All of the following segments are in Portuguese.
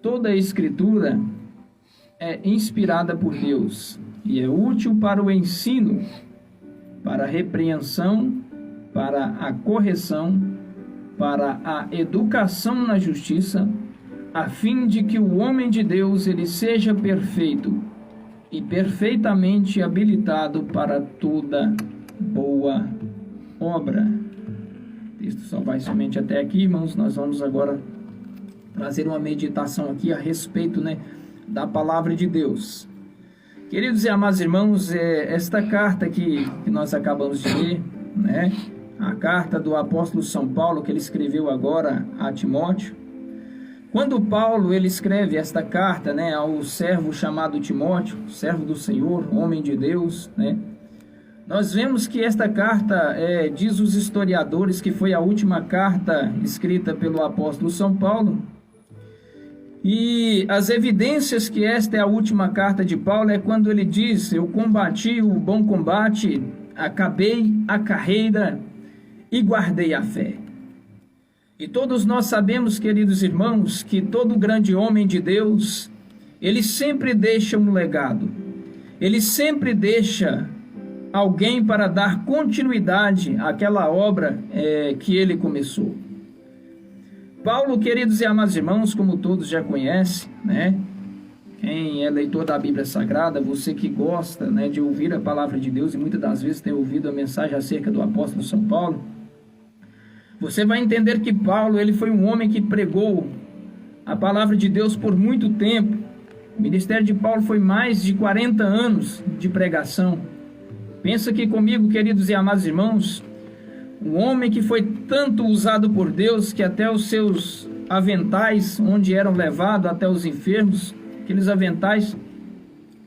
toda a Escritura é inspirada por Deus e é útil para o ensino, para a repreensão, para a correção, para a educação na justiça, a fim de que o homem de Deus ele seja perfeito e perfeitamente habilitado para toda boa obra. O texto só vai somente até aqui, irmãos. Nós vamos agora trazer uma meditação aqui a respeito, da palavra de Deus. Queridos e amados irmãos, esta carta que nós acabamos de ler, a carta do apóstolo São Paulo, que ele escreveu agora a Timóteo. Quando Paulo ele escreve esta carta ao servo chamado Timóteo, servo do Senhor, homem de Deus, nós vemos que esta carta, diz os historiadores, que foi a última carta escrita pelo apóstolo São Paulo. E as evidências que esta é a última carta de Paulo é quando ele diz: eu combati o bom combate, acabei a carreira e guardei a fé. E todos nós sabemos, queridos irmãos, que todo grande homem de Deus, ele sempre deixa um legado. Ele sempre deixa alguém para dar continuidade àquela obra que ele começou. Paulo, queridos e amados irmãos, como todos já conhecem, quem é leitor da Bíblia Sagrada, você que gosta de ouvir a palavra de Deus e muitas das vezes tem ouvido a mensagem acerca do apóstolo São Paulo, você vai entender que Paulo ele foi um homem que pregou a palavra de Deus por muito tempo. O ministério de Paulo foi mais de 40 anos de pregação. Pensa aqui comigo, queridos e amados irmãos, um homem que foi tanto usado por Deus que até os seus aventais, onde eram levados até os enfermos, aqueles aventais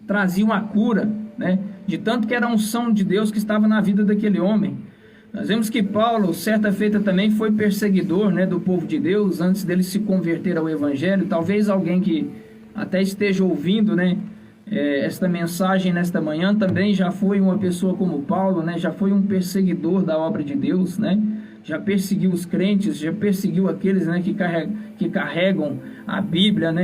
traziam a cura, de tanto que era a unção de Deus que estava na vida daquele homem. Nós vemos que Paulo, certa feita também, foi perseguidor do povo de Deus, antes dele se converter ao Evangelho. Talvez alguém que até esteja ouvindo, esta mensagem nesta manhã, também já foi uma pessoa como Paulo, já foi um perseguidor da obra de Deus, já perseguiu os crentes, já perseguiu aqueles que carregam a Bíblia,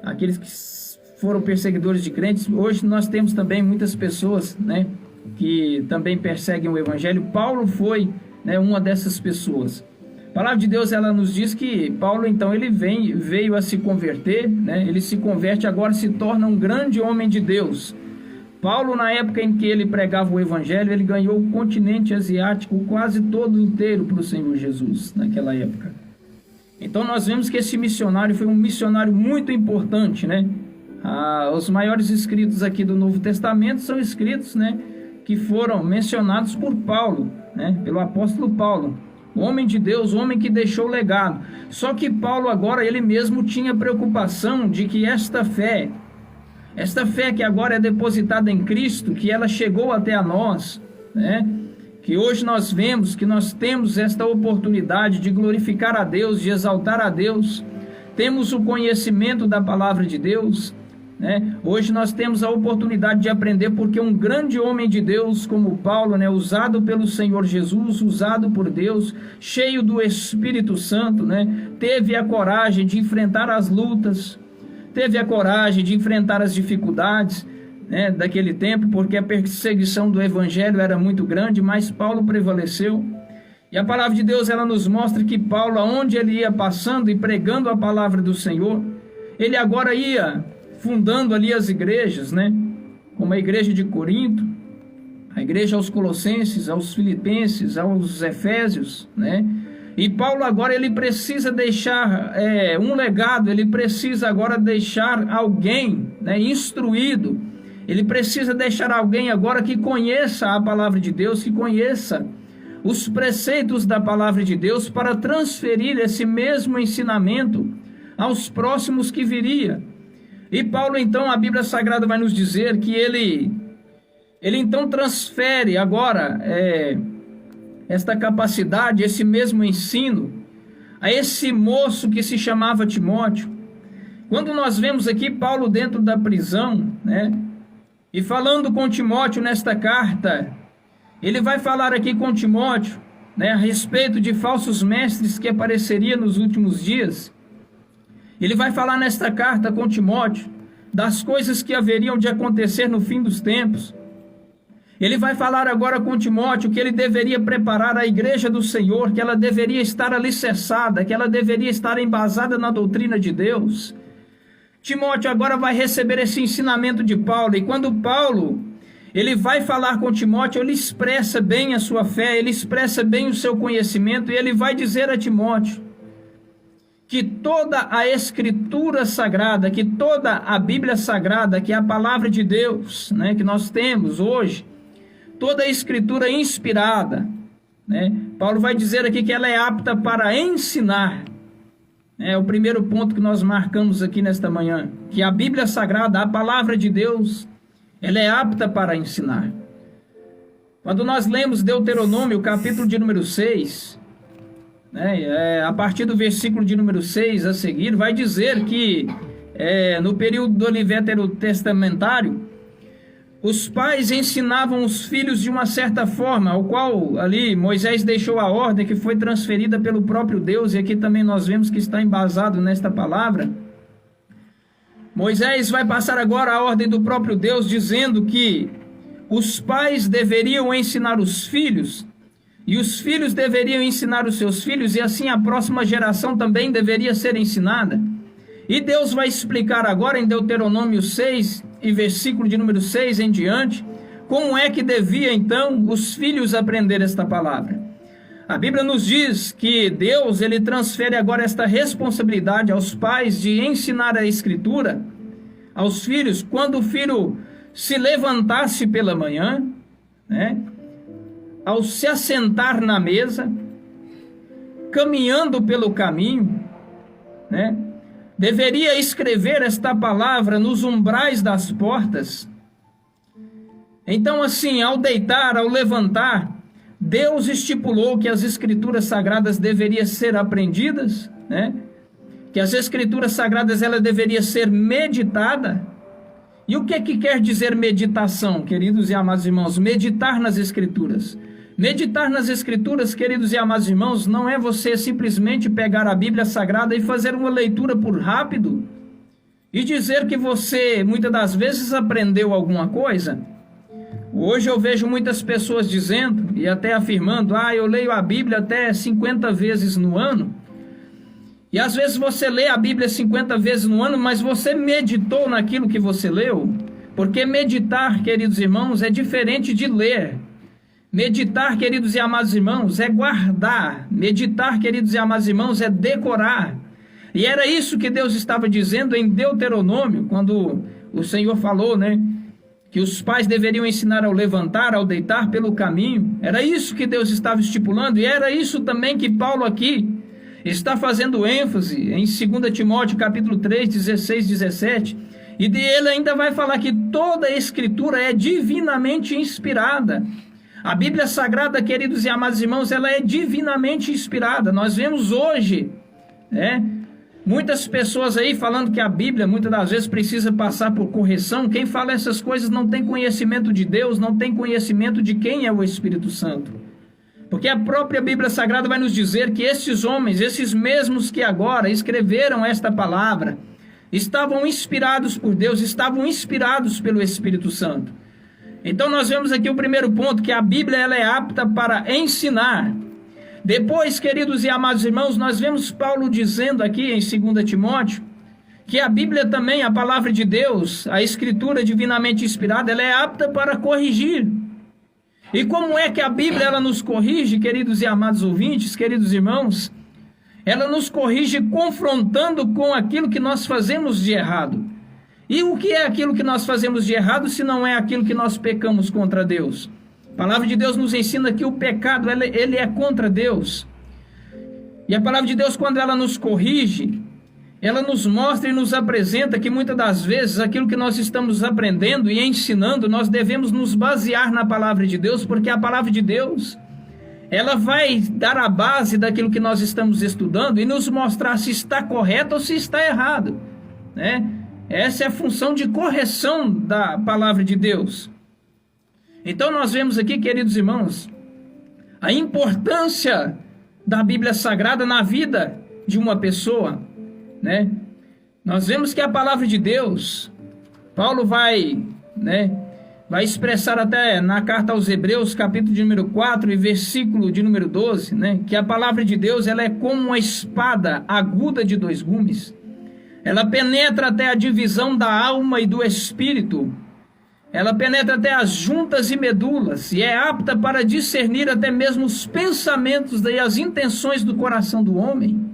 aqueles que foram perseguidores de crentes. Hoje nós temos também muitas pessoas, que também perseguem o Evangelho. Paulo foi uma dessas pessoas. A palavra de Deus ela nos diz que Paulo então ele veio a se converter, ele se converte, agora se torna um grande homem de Deus. Paulo, na época em que ele pregava o Evangelho, ele ganhou o continente asiático quase todo inteiro para o Senhor Jesus, naquela época. Então nós vemos que esse missionário foi um missionário muito importante, os maiores escritos aqui do Novo Testamento são escritos, que foram mencionados por Paulo, pelo apóstolo Paulo. O homem de Deus, o homem que deixou legado. Só que Paulo agora, ele mesmo tinha preocupação de que esta fé que agora é depositada em Cristo, que ela chegou até a nós, que hoje nós vemos, que nós temos esta oportunidade de glorificar a Deus, de exaltar a Deus, temos o conhecimento da palavra de Deus, hoje nós temos a oportunidade de aprender, porque um grande homem de Deus como Paulo, usado pelo Senhor Jesus, usado por Deus, cheio do Espírito Santo, teve a coragem de enfrentar as lutas, teve a coragem de enfrentar as dificuldades daquele tempo, porque a perseguição do Evangelho era muito grande, mas Paulo prevaleceu. E a palavra de Deus ela nos mostra que Paulo, aonde ele ia passando e pregando a palavra do Senhor, ele agora ia fundando ali as igrejas, como a igreja de Corinto, a igreja aos Colossenses, aos Filipenses, aos Efésios, E Paulo agora ele precisa deixar um legado, ele precisa agora deixar alguém instruído, ele precisa deixar alguém agora que conheça a palavra de Deus, que conheça os preceitos da palavra de Deus, para transferir esse mesmo ensinamento aos próximos que viria. E Paulo, então, a Bíblia Sagrada vai nos dizer que ele então transfere agora esta capacidade, esse mesmo ensino, a esse moço que se chamava Timóteo. Quando nós vemos aqui Paulo dentro da prisão, e falando com Timóteo nesta carta, ele vai falar aqui com Timóteo, a respeito de falsos mestres que apareceriam nos últimos dias. Ele vai falar nesta carta com Timóteo das coisas que haveriam de acontecer no fim dos tempos. Ele vai falar agora com Timóteo que ele deveria preparar a igreja do Senhor, que ela deveria estar alicerçada, que ela deveria estar embasada na doutrina de Deus. Timóteo agora vai receber esse ensinamento de Paulo, e quando Paulo ele vai falar com Timóteo, ele expressa bem a sua fé, ele expressa bem o seu conhecimento, e ele vai dizer a Timóteo que toda a Escritura Sagrada, que toda a Bíblia Sagrada, que é a palavra de Deus, né, que nós temos hoje, toda a Escritura inspirada, né, Paulo vai dizer aqui que ela é apta para ensinar. É o primeiro ponto que nós marcamos aqui nesta manhã, que a Bíblia Sagrada, a palavra de Deus, ela é apta para ensinar. Quando nós lemos Deuteronômio, capítulo de número 6, né, a partir do versículo de número 6 a seguir, vai dizer que no período do veterotestamentário, os pais ensinavam os filhos de uma certa forma, ao qual ali Moisés deixou a ordem que foi transferida pelo próprio Deus, e aqui também nós vemos que está embasado nesta palavra. Moisés vai passar agora a ordem do próprio Deus, dizendo que os pais deveriam ensinar os filhos, e os filhos deveriam ensinar os seus filhos, e assim a próxima geração também deveria ser ensinada. E Deus vai explicar agora em Deuteronômio 6, e versículo de número 6 em diante, como é que devia então os filhos aprender esta palavra. A Bíblia nos diz que Deus ele transfere agora esta responsabilidade aos pais de ensinar a Escritura aos filhos quando o filho se levantasse pela manhã, né, ao se assentar na mesa, caminhando pelo caminho, né, deveria escrever esta palavra nos umbrais das portas. Então, assim, ao deitar, ao levantar, Deus estipulou que as Escrituras Sagradas deveriam ser aprendidas, né? Que as Escrituras Sagradas ela deveria ser meditada. E o que quer dizer meditação, queridos e amados irmãos? Meditar nas Escrituras. Meditar nas Escrituras, queridos e amados irmãos, não é você simplesmente pegar a Bíblia Sagrada e fazer uma leitura por rápido e dizer que você, muitas das vezes, aprendeu alguma coisa. Hoje eu vejo muitas pessoas dizendo e até afirmando, eu leio a Bíblia até 50 vezes no ano. E às vezes você lê a Bíblia 50 vezes no ano, mas você meditou naquilo que você leu? Porque meditar, queridos irmãos, é diferente de ler. Meditar, queridos e amados irmãos, é guardar. Meditar, queridos e amados irmãos, é decorar. E era isso que Deus estava dizendo em Deuteronômio, quando o Senhor falou, né, que os pais deveriam ensinar ao levantar, ao deitar pelo caminho. Era isso que Deus estava estipulando, e era isso também que Paulo aqui está fazendo ênfase em 2 Timóteo capítulo 3, 16, 17. E ele ainda vai falar que toda a Escritura é divinamente inspirada. A Bíblia Sagrada, queridos e amados irmãos, ela é divinamente inspirada. Nós vemos hoje, muitas pessoas aí falando que a Bíblia, muitas das vezes, precisa passar por correção. Quem fala essas coisas não tem conhecimento de Deus, não tem conhecimento de quem é o Espírito Santo. Porque a própria Bíblia Sagrada vai nos dizer que esses homens, esses mesmos que agora escreveram esta palavra, estavam inspirados por Deus, estavam inspirados pelo Espírito Santo. Então nós vemos aqui o primeiro ponto, que a Bíblia ela é apta para ensinar. Depois, queridos e amados irmãos, nós vemos Paulo dizendo aqui em 2 Timóteo, que a Bíblia também, a palavra de Deus, a Escritura divinamente inspirada, ela é apta para corrigir. E como é que a Bíblia ela nos corrige, queridos e amados ouvintes, queridos irmãos? Ela nos corrige confrontando com aquilo que nós fazemos de errado. E o que é aquilo que nós fazemos de errado, se não é aquilo que nós pecamos contra Deus? A palavra de Deus nos ensina que o pecado, ele é contra Deus. E a palavra de Deus, quando ela nos corrige, ela nos mostra e nos apresenta que muitas das vezes aquilo que nós estamos aprendendo e ensinando, nós devemos nos basear na palavra de Deus, porque a palavra de Deus, ela vai dar a base daquilo que nós estamos estudando e nos mostrar se está correto ou se está errado, né? Essa é a função de correção da palavra de Deus. Então nós vemos aqui, queridos irmãos, a importância da Bíblia Sagrada na vida de uma pessoa, né? Nós vemos que a palavra de Deus, Paulo vai expressar até na carta aos Hebreus, capítulo de número 4 e versículo de número 12, que a palavra de Deus ela é como uma espada aguda de 2 gumes. Ela penetra até a divisão da alma e do espírito. Ela penetra até as juntas e medulas e é apta para discernir até mesmo os pensamentos e as intenções do coração do homem.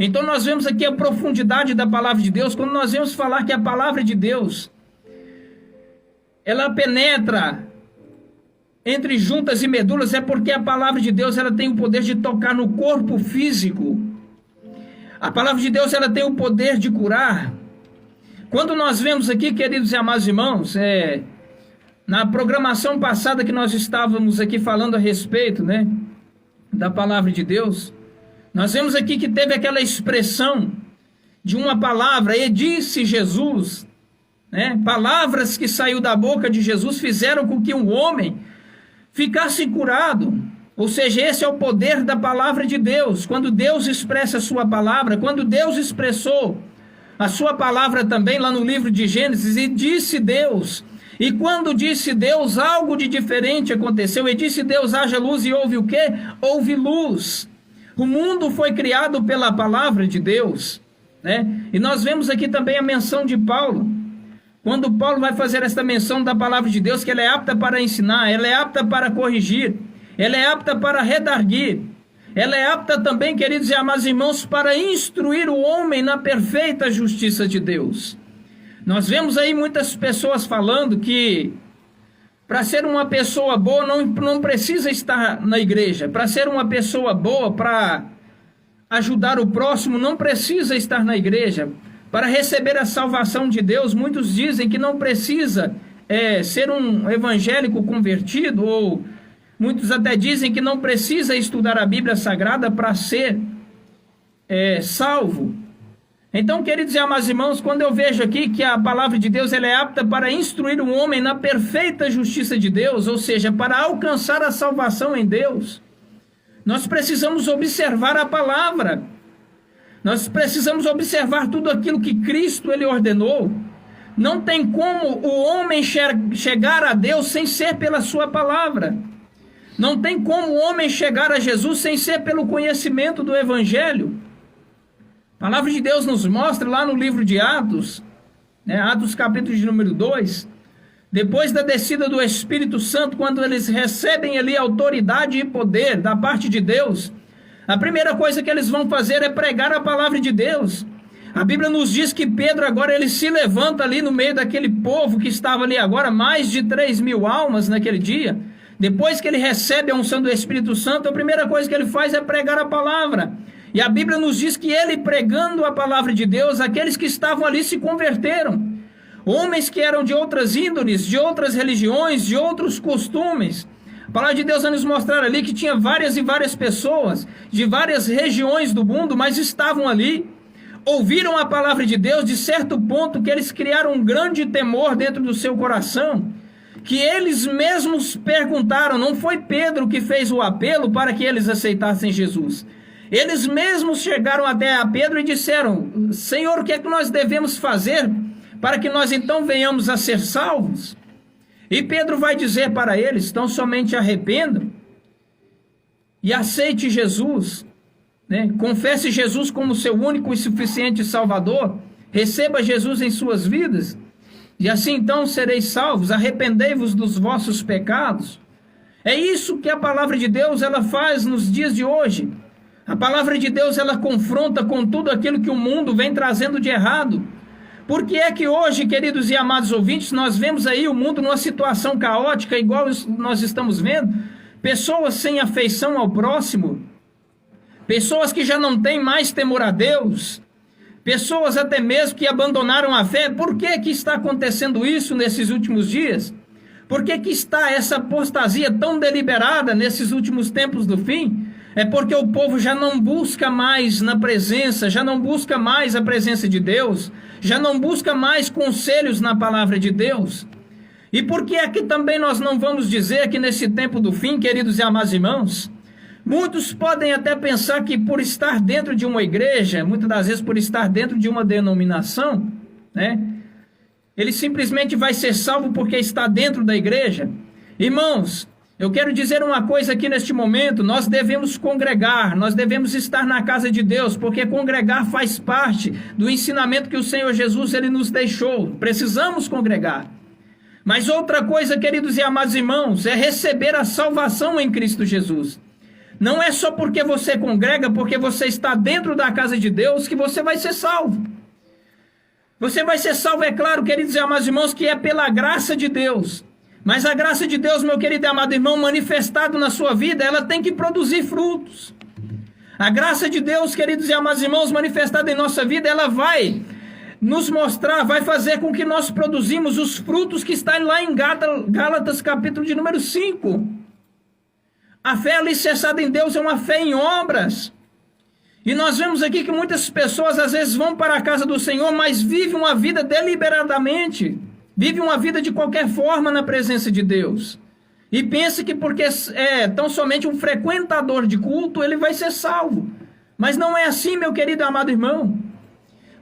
Então nós vemos aqui a profundidade da palavra de Deus. Quando nós vemos falar que a palavra de Deus ela penetra entre juntas e medulas, é porque a palavra de Deus ela tem o poder de tocar no corpo físico. A palavra de Deus ela tem o poder de curar. Quando nós vemos aqui, queridos e amados irmãos, na programação passada que nós estávamos aqui falando a respeito, da palavra de Deus, nós vemos aqui que teve aquela expressão de uma palavra, e disse Jesus, palavras que saiu da boca de Jesus fizeram com que um homem ficasse curado. Ou seja, esse é o poder da palavra de Deus. Quando Deus expressa a sua palavra, quando Deus expressou a sua palavra também lá no livro de Gênesis, e disse Deus, e quando disse Deus, algo de diferente aconteceu, e disse Deus, haja luz, e houve o quê? Houve luz. O mundo foi criado pela palavra de Deus, E nós vemos aqui também a menção de Paulo, quando Paulo vai fazer esta menção da palavra de Deus, que ela é apta para ensinar, ela é apta para corrigir, ela é apta para redarguir, ela é apta também, queridos e amados irmãos, para instruir o homem na perfeita justiça de Deus. Nós vemos aí muitas pessoas falando que para ser uma pessoa boa não precisa estar na igreja. Para ser uma pessoa boa, para ajudar o próximo, não precisa estar na igreja. Para receber a salvação de Deus, muitos dizem que não precisa ser um evangélico convertido, ou muitos até dizem que não precisa estudar a Bíblia Sagrada para ser salvo. Então, queridos e amados irmãos, quando eu vejo aqui que a palavra de Deus ela é apta para instruir o homem na perfeita justiça de Deus, ou seja, para alcançar a salvação em Deus, nós precisamos observar a palavra. Nós precisamos observar tudo aquilo que Cristo ele ordenou. Não tem como o homem chegar a Deus sem ser pela sua palavra. Não tem como o homem chegar a Jesus sem ser pelo conhecimento do Evangelho. A palavra de Deus nos mostra lá no livro de Atos, Atos capítulo de número 2, depois da descida do Espírito Santo, quando eles recebem ali autoridade e poder da parte de Deus, a primeira coisa que eles vão fazer é pregar a palavra de Deus. A Bíblia nos diz que Pedro agora ele se levanta ali no meio daquele povo que estava ali agora, mais de 3.000 almas naquele dia. Depois que ele recebe a unção do Espírito Santo, a primeira coisa que ele faz é pregar a palavra. E a Bíblia nos diz que ele pregando a palavra de Deus, aqueles que estavam ali se converteram. Homens que eram de outras índoles, de outras religiões, de outros costumes. A palavra de Deus vai nos mostrar ali que tinha várias e várias pessoas de várias regiões do mundo, mas estavam ali, ouviram a palavra de Deus de certo ponto que eles criaram um grande temor dentro do seu coração, que eles mesmos perguntaram, não foi Pedro que fez o apelo para que eles aceitassem Jesus. Eles mesmos chegaram até a Pedro e disseram, Senhor, o que é que nós devemos fazer para que nós então venhamos a ser salvos? E Pedro vai dizer para eles, então somente arrependam e aceite Jesus, confesse Jesus como seu único e suficiente Salvador, receba Jesus em suas vidas, e assim então sereis salvos, arrependei-vos dos vossos pecados. É isso que a palavra de Deus ela faz nos dias de hoje. A palavra de Deus ela confronta com tudo aquilo que o mundo vem trazendo de errado. Por que é que hoje, queridos e amados ouvintes, nós vemos aí o mundo numa situação caótica, igual nós estamos vendo? Pessoas sem afeição ao próximo, pessoas que já não têm mais temor a Deus, pessoas até mesmo que abandonaram a fé. Por que que está acontecendo isso nesses últimos dias? Por que que está essa apostasia tão deliberada nesses últimos tempos do fim? É porque o povo já não busca mais na presença, já não busca mais a presença de Deus, já não busca mais conselhos na palavra de Deus. E por que é que também nós não vamos dizer que nesse tempo do fim, queridos e amados irmãos, Muitos podem até pensar que por estar dentro de uma igreja, muitas das vezes por estar dentro de uma denominação, né, ele simplesmente vai ser salvo porque está dentro da igreja. Irmãos, eu quero dizer uma coisa aqui neste momento: nós devemos congregar, nós devemos estar na casa de Deus, porque congregar faz parte do ensinamento que o Senhor Jesus ele nos deixou. Precisamos congregar. Mas outra coisa, queridos e amados irmãos, é receber a salvação em Cristo Jesus. Não é só porque você congrega, porque você está dentro da casa de Deus, que você vai ser salvo. Você vai ser salvo, é claro, queridos e amados irmãos, que é pela graça de Deus. Mas a graça de Deus, meu querido e amado irmão, manifestado na sua vida, ela tem que produzir frutos. A graça de Deus, queridos e amados irmãos, manifestada em nossa vida, ela vai nos mostrar, vai fazer com que nós produzimos os frutos que estão lá em Gálatas, capítulo de número 5. A fé alicerçada em Deus é uma fé em obras. E nós vemos aqui que muitas pessoas às vezes vão para a casa do Senhor, mas vivem uma vida deliberadamente, vivem uma vida de qualquer forma na presença de Deus. E pensa que porque é tão somente um frequentador de culto, ele vai ser salvo. Mas não é assim, meu querido e amado irmão.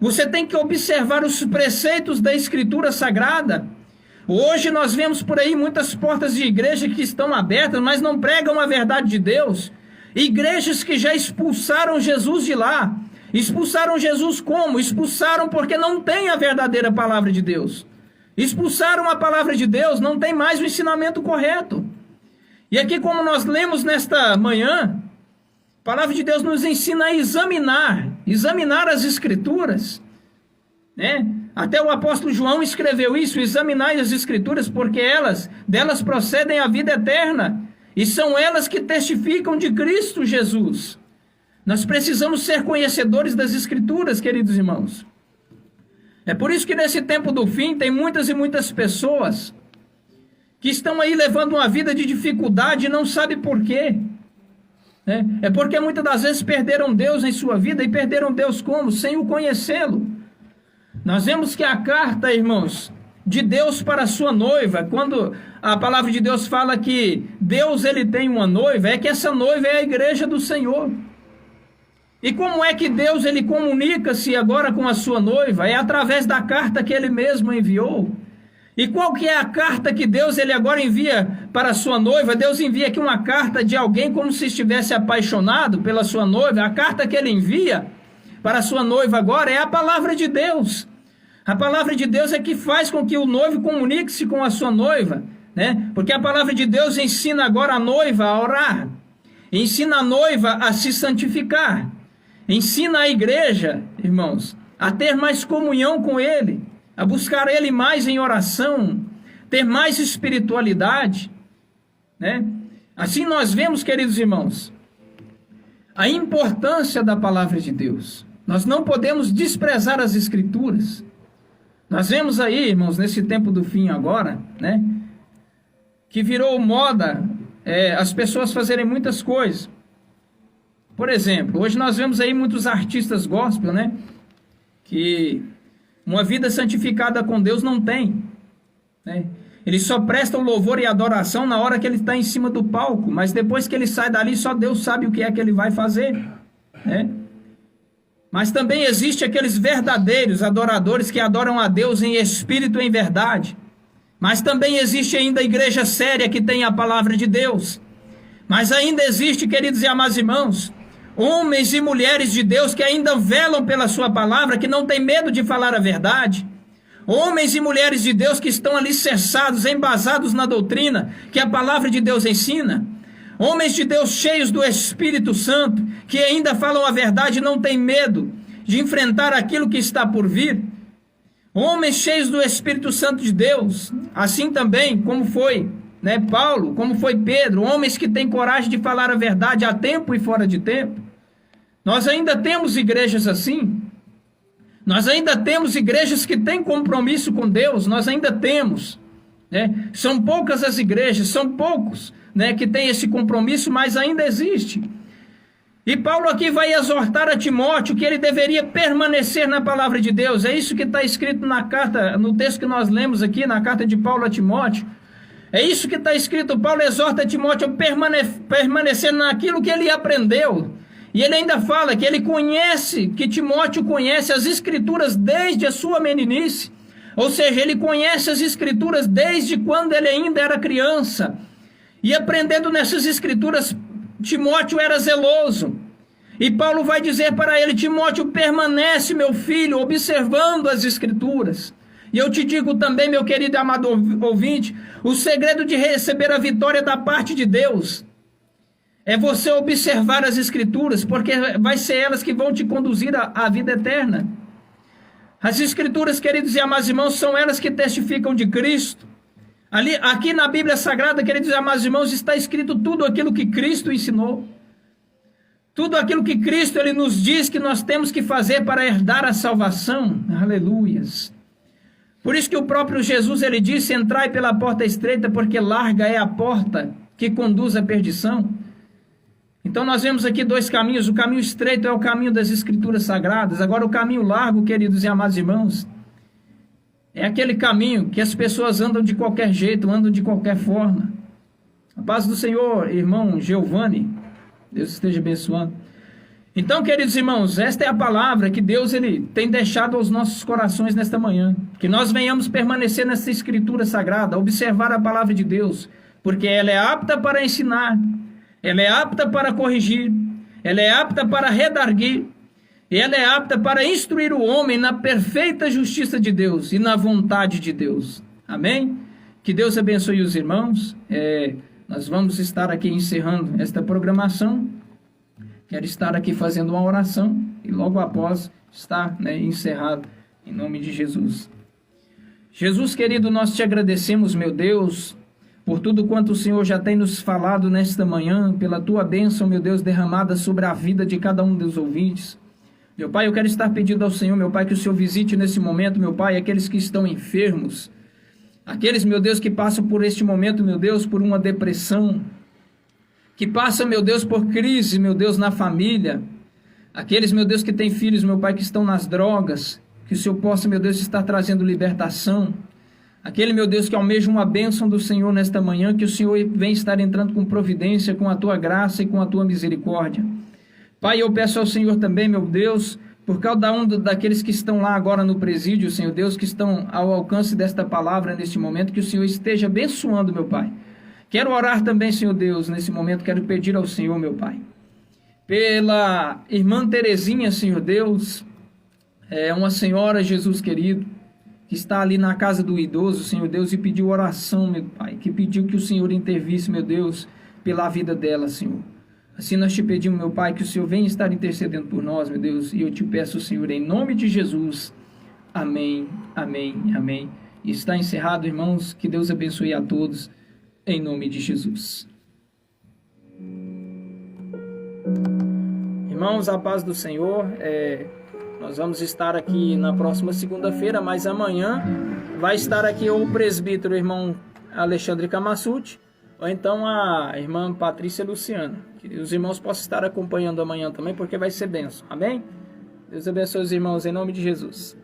Você tem que observar os preceitos da Escritura Sagrada. Hoje nós vemos por aí muitas portas de igreja que estão abertas, mas não pregam a verdade de Deus. Igrejas que já expulsaram Jesus de lá. Expulsaram Jesus como? Expulsaram porque não tem a verdadeira palavra de Deus. Expulsaram a palavra de Deus, não tem mais o ensinamento correto. E aqui, como nós lemos nesta manhã, a palavra de Deus nos ensina a examinar as Escrituras, né? Até o apóstolo João escreveu isso: examinai as Escrituras, porque delas procedem a vida eterna, e são elas que testificam de Cristo Jesus. Nós precisamos ser conhecedores das Escrituras, queridos irmãos. É por isso que nesse tempo do fim tem muitas e muitas pessoas que estão aí levando uma vida de dificuldade e não sabem por quê. É porque muitas das vezes perderam Deus em sua vida. E perderam Deus como? Sem o conhecê-lo. Nós vemos que a carta, irmãos, de Deus para a sua noiva, quando a palavra de Deus fala que Deus ele tem uma noiva, é que essa noiva é a igreja do Senhor. E como é que Deus ele comunica-se agora com a sua noiva? É através da carta que ele mesmo enviou. E qual que é a carta que Deus ele agora envia para a sua noiva? Deus envia aqui uma carta de alguém como se estivesse apaixonado pela sua noiva. A carta que ele envia para a sua noiva agora é a palavra de Deus. A palavra de Deus é que faz com que o noivo comunique-se com a sua noiva, né? Porque a palavra de Deus ensina agora a noiva a orar, ensina a noiva a se santificar, ensina a igreja, irmãos, a ter mais comunhão com Ele, a buscar Ele mais em oração, ter mais espiritualidade, né? Assim nós vemos, queridos irmãos, a importância da palavra de Deus. Nós não podemos desprezar as Escrituras. Nós vemos aí, irmãos, nesse tempo do fim agora, né, que virou moda as pessoas fazerem muitas coisas. Por exemplo, hoje nós vemos aí muitos artistas gospel, né, que uma vida santificada com Deus não tem, né? Eles só prestam louvor e adoração na hora que ele está em cima do palco, mas depois que ele sai dali, só Deus sabe o que é que ele vai fazer, né? Mas também existe aqueles verdadeiros adoradores que adoram a Deus em espírito e em verdade. Mas também existe ainda a igreja séria que tem a palavra de Deus. Mas ainda existe, queridos e amados irmãos, homens e mulheres de Deus que ainda velam pela sua palavra, que não tem medo de falar a verdade. Homens e mulheres de Deus que estão alicerçados, embasados na doutrina que a palavra de Deus ensina. Homens de Deus cheios do Espírito Santo, que ainda falam a verdade e não têm medo de enfrentar aquilo que está por vir. Homens cheios do Espírito Santo de Deus, assim também como foi, né, Paulo, como foi Pedro, homens que têm coragem de falar a verdade a tempo e fora de tempo. Nós ainda temos igrejas assim. Nós ainda temos igrejas que têm compromisso com Deus, nós ainda temos, né? São poucas as igrejas, são poucos, né, que têm esse compromisso, mas ainda existe. E Paulo aqui vai exortar a Timóteo que ele deveria permanecer na palavra de Deus. É isso que está escrito na carta, no texto que nós lemos aqui, na carta de Paulo a Timóteo. É isso que está escrito. Paulo exorta Timóteo a permanecer naquilo que ele aprendeu. E ele ainda fala que ele conhece, que Timóteo conhece as Escrituras desde a sua meninice. Ou seja, ele conhece as Escrituras desde quando ele ainda era criança. E aprendendo nessas Escrituras, Timóteo era zeloso. E Paulo vai dizer para ele: Timóteo, permanece, meu filho, observando as Escrituras. E eu te digo também, meu querido e amado ouvinte, o segredo de receber a vitória da parte de Deus é você observar as Escrituras, porque vai ser elas que vão te conduzir à vida eterna. As Escrituras, queridos e amados irmãos, são elas que testificam de Cristo. Aqui na Bíblia Sagrada, queridos e amados irmãos, está escrito tudo aquilo que Cristo ensinou. Tudo aquilo que Cristo ele nos diz que nós temos que fazer para herdar a salvação. Aleluias. Por isso que o próprio Jesus ele disse: entrai pela porta estreita, porque larga é a porta que conduz à perdição. Então nós vemos aqui dois caminhos. O caminho estreito é o caminho das Escrituras Sagradas. Agora o caminho largo, queridos e amados irmãos, é aquele caminho que as pessoas andam de qualquer jeito, andam de qualquer forma. A paz do Senhor, irmão Giovanni. Deus esteja abençoando. Então, queridos irmãos, esta é a palavra que Deus ele tem deixado aos nossos corações nesta manhã. Que nós venhamos permanecer nessa Escritura Sagrada, observar a palavra de Deus, porque ela é apta para ensinar, ela é apta para corrigir, ela é apta para redarguir, e ela é apta para instruir o homem na perfeita justiça de Deus e na vontade de Deus. Amém? Que Deus abençoe os irmãos. Nós vamos estar aqui encerrando esta programação. Quero estar aqui fazendo uma oração e logo após estar encerrado em nome de Jesus. Jesus querido, nós te agradecemos, meu Deus, por tudo quanto o Senhor já tem nos falado nesta manhã, pela tua bênção, meu Deus, derramada sobre a vida de cada um dos ouvintes. Meu Pai, eu quero estar pedindo ao Senhor, meu Pai, que o Senhor visite nesse momento, meu Pai, aqueles que estão enfermos, aqueles, meu Deus, que passam por este momento, meu Deus, por uma depressão, que passam, meu Deus, por crise, meu Deus, na família, aqueles, meu Deus, que têm filhos, meu Pai, que estão nas drogas, que o Senhor possa, meu Deus, estar trazendo libertação, aquele, meu Deus, que almeja uma bênção do Senhor nesta manhã, que o Senhor venha estar entrando com providência, com a tua graça e com a tua misericórdia. Pai, eu peço ao Senhor também, meu Deus, por cada um daqueles que estão lá agora no presídio, Senhor Deus, que estão ao alcance desta palavra neste momento, que o Senhor esteja abençoando, meu Pai. Quero orar também, Senhor Deus, nesse momento, quero pedir ao Senhor, meu Pai, pela irmã Terezinha, Senhor Deus, uma senhora, Jesus querido, que está ali na casa do idoso, Senhor Deus, e pediu oração, meu Pai, que pediu que o Senhor intervisse, meu Deus, pela vida dela, Senhor. Assim nós te pedimos, meu Pai, que o Senhor venha estar intercedendo por nós, meu Deus, e eu te peço, Senhor, em nome de Jesus. Amém, amém, amém. E está encerrado, irmãos, que Deus abençoe a todos, em nome de Jesus. Irmãos, a paz do Senhor, nós vamos estar aqui na próxima segunda-feira, mas amanhã vai estar aqui o presbítero, irmão Alexandre Camassuti, ou então a irmã Patrícia Luciana. Que os irmãos possam estar acompanhando amanhã também, porque vai ser bênção. Amém? Deus abençoe os irmãos em nome de Jesus.